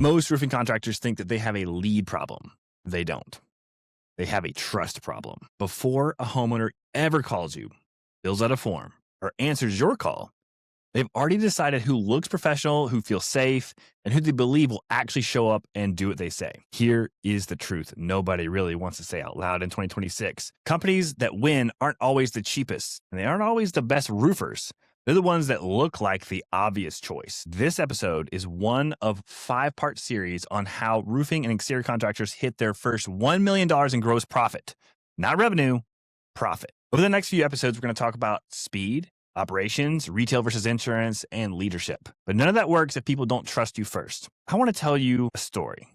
Most roofing contractors think that they have a lead problem. They don't. They have a trust problem. Before a homeowner ever calls you, fills out a form, or answers your call, they've already decided who looks professional, who feels safe, and who they believe will actually show up and do what they say. Here is the truth nobody really wants to say out loud in 2026. Companies that win aren't always the cheapest, and they aren't always the best roofers. They're the ones that look like the obvious choice. This episode is one of 5-part series on how roofing and exterior contractors hit their first $1 million in gross profit. Not revenue, profit. Over the next few episodes, we're going to talk about speed, operations, retail versus insurance, and leadership. But none of that works if people don't trust you first. I want to tell you a story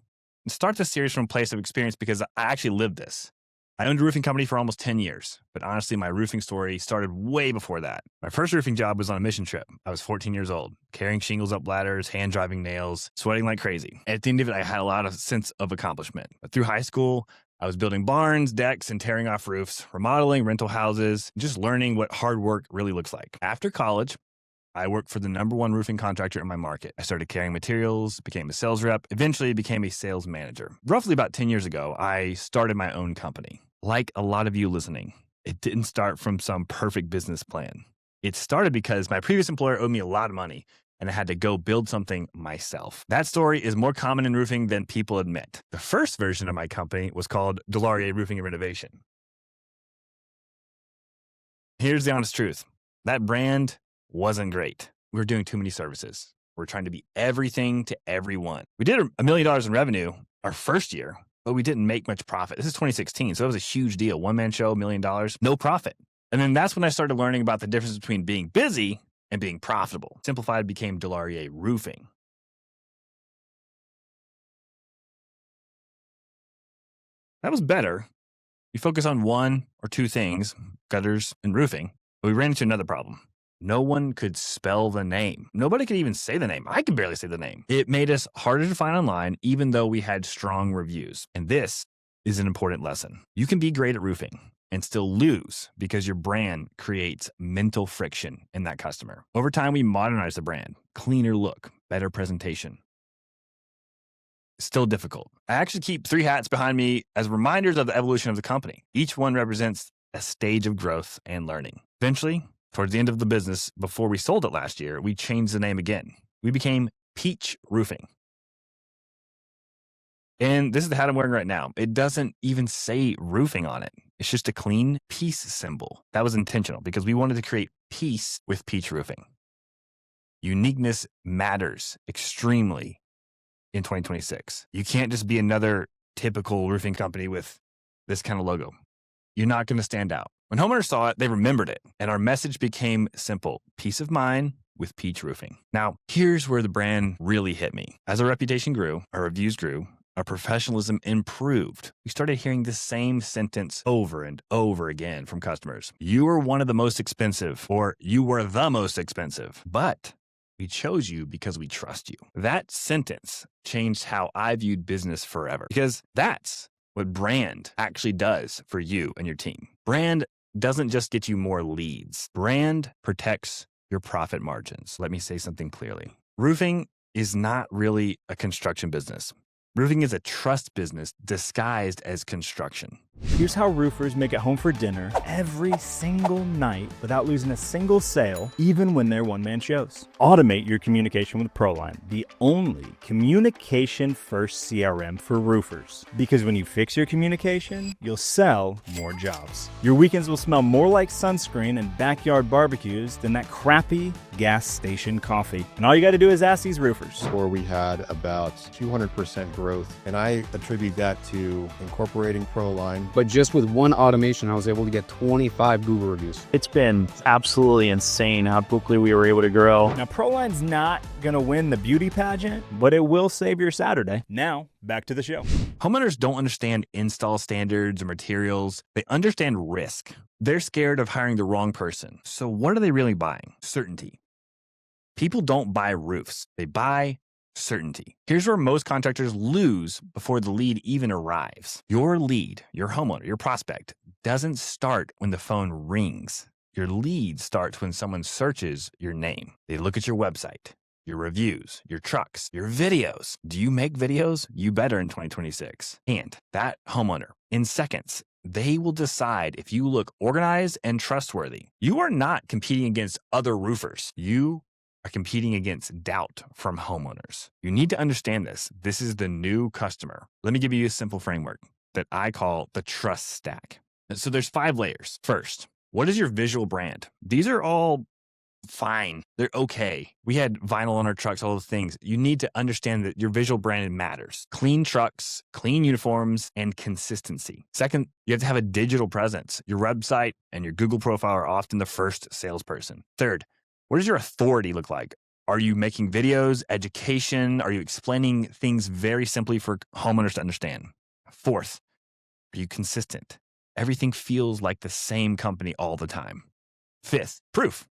and start this series from a place of experience because I actually lived this. I owned a roofing company for almost 10 years, but honestly, my roofing story started way before that. My first roofing job was on a mission trip. I was 14 years old, carrying shingles up ladders, hand-driving nails, sweating like crazy. At the end of it, I had a lot of sense of accomplishment. But through high school, I was building barns, decks, and tearing off roofs, remodeling rental houses, just learning what hard work really looks like. After college, I worked for the #1 roofing contractor in my market. I started carrying materials, became a sales rep, eventually became a sales manager. Roughly about 10 years ago, I started my own company. Like a lot of you listening, it didn't start from some perfect business plan. It started because my previous employer owed me a lot of money, and I had to go build something myself. That story is more common in roofing than people admit. The first version of my company was called DeLaurier Roofing and Renovation. Here's the honest truth. That brand wasn't great. We were doing too many services. We're trying to be everything to everyone. We did $1 million in revenue our first year, but we didn't make much profit. This is 2016, so it was a huge deal. One-man show, $1 million, no profit. And then that's when I started learning about the difference between being busy and being profitable. Simplified became DeLaurier Roofing. That was better. We focus on one or two things, gutters and roofing, but we ran into another problem. No one could spell the name. Nobody could even say the name. I could barely say the name. It made us harder to find online, even though we had strong reviews. And this is an important lesson. You can be great at roofing and still lose because your brand creates mental friction in that customer. Over time, we modernized the brand, cleaner look, better presentation. Still difficult. I actually keep 3 hats behind me as reminders of the evolution of the company. Each one represents a stage of growth and learning. Eventually, towards the end of the business, before we sold it last year, we changed the name again. We became Peach Roofing. And this is the hat I'm wearing right now. It doesn't even say roofing on it. It's just a clean peace symbol. That was intentional because we wanted to create peace with Peach Roofing. Uniqueness matters extremely in 2026. You can't just be another typical roofing company with this kind of logo. You're not going to stand out. When homeowners saw it, they remembered it, and our message became simple: peace of mind with Peach Roofing. Now, here's where the brand really hit me. As our reputation grew, our reviews grew, our professionalism improved. We started hearing the same sentence over and over again from customers. You are one of the most expensive, or you were the most expensive, but we chose you because we trust you. That sentence changed how I viewed business forever, because that's what brand actually does for you and your team. Brand doesn't just get you more leads. Brand protects your profit margins. Let me say something clearly. Roofing is not really a construction business. Roofing is a trust business disguised as construction. Here's how roofers make it home for dinner every single night without losing a single sale, even when they're one-man shows. Automate your communication with ProLine, the only communication-first CRM for roofers. Because when you fix your communication, you'll sell more jobs. Your weekends will smell more like sunscreen and backyard barbecues than that crappy gas station coffee. And all you got to do is ask these roofers. Before we had about 200% growth, and I attribute that to incorporating ProLine. But just with one automation, I was able to get 25 Google reviews. It's been absolutely insane how quickly we were able to grow. Now, ProLine's not going to win the beauty pageant, but it will save your Saturday. Now, back to the show. Homeowners don't understand install standards or materials. They understand risk. They're scared of hiring the wrong person. So what are they really buying? Certainty. People don't buy roofs. They buy certainty. Here's where most contractors lose before the lead even arrives. Your lead, your homeowner, your prospect, doesn't start when the phone rings. Your lead starts when someone searches your name. They look at your website. your reviews, your trucks, your videos. Do you make videos? You better in 2026. And that homeowner, in seconds, they will decide if you look organized and trustworthy. You are not competing against other roofers. You are competing against doubt from homeowners. You need to understand this. This is the new customer. Let me give you a simple framework that I call the trust stack. So there's 5 layers. First, what is your visual brand? These are all fine. They're okay. We had vinyl on our trucks, all those things. You need to understand that your visual brand matters. Clean trucks, clean uniforms, and consistency. Second, you have to have a digital presence. Your website and your Google profile are often the first salesperson. Third, what does your authority look like? Are you making videos, education? Are you explaining things very simply for homeowners to understand? Fourth, are you consistent? Everything feels like the same company all the time. Fifth, proof.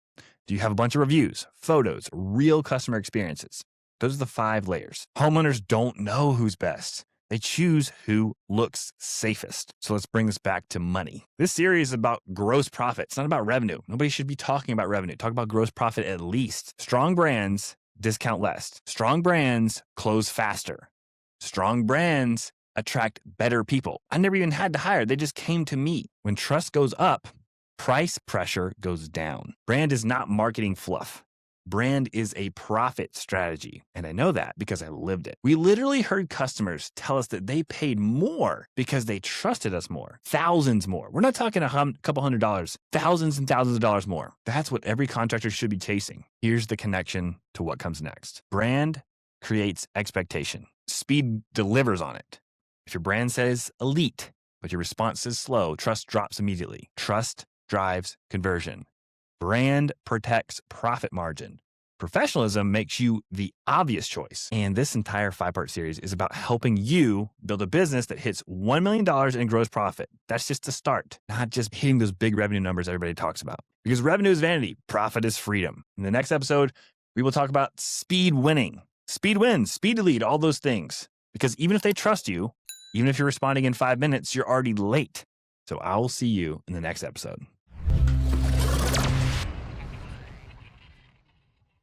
Do you have a bunch of reviews, photos, real customer experiences? Those are the 5 layers. Homeowners don't know who's best. They choose who looks safest. So let's bring this back to money. This series is about gross profit. It's not about revenue. Nobody should be talking about revenue. Talk about gross profit at least. Strong brands discount less. Strong brands close faster. Strong brands attract better people. I never even had to hire. They just came to me. When trust goes up, price pressure goes down. Brand is not marketing fluff. Brand is a profit strategy. And I know that because I lived it. We literally heard customers tell us that they paid more because they trusted us more. Thousands more. We're not talking a couple $100s. Thousands and thousands of dollars more. That's what every contractor should be chasing. Here's the connection to what comes next. Brand creates expectation. Speed delivers on it. If your brand says elite, but your response says slow, trust drops immediately. Trust drives conversion. Brand protects profit margin. Professionalism makes you the obvious choice. And this entire 5-part series is about helping you build a business that hits $1 million in gross profit. That's just the start, not just hitting those big revenue numbers everybody talks about. Because revenue is vanity, profit is freedom. In the next episode, we will talk about speed winning. Speed wins, speed to lead, all those things. Because even if they trust you, even if you're responding in 5 minutes, you're already late. So I will see you in the next episode.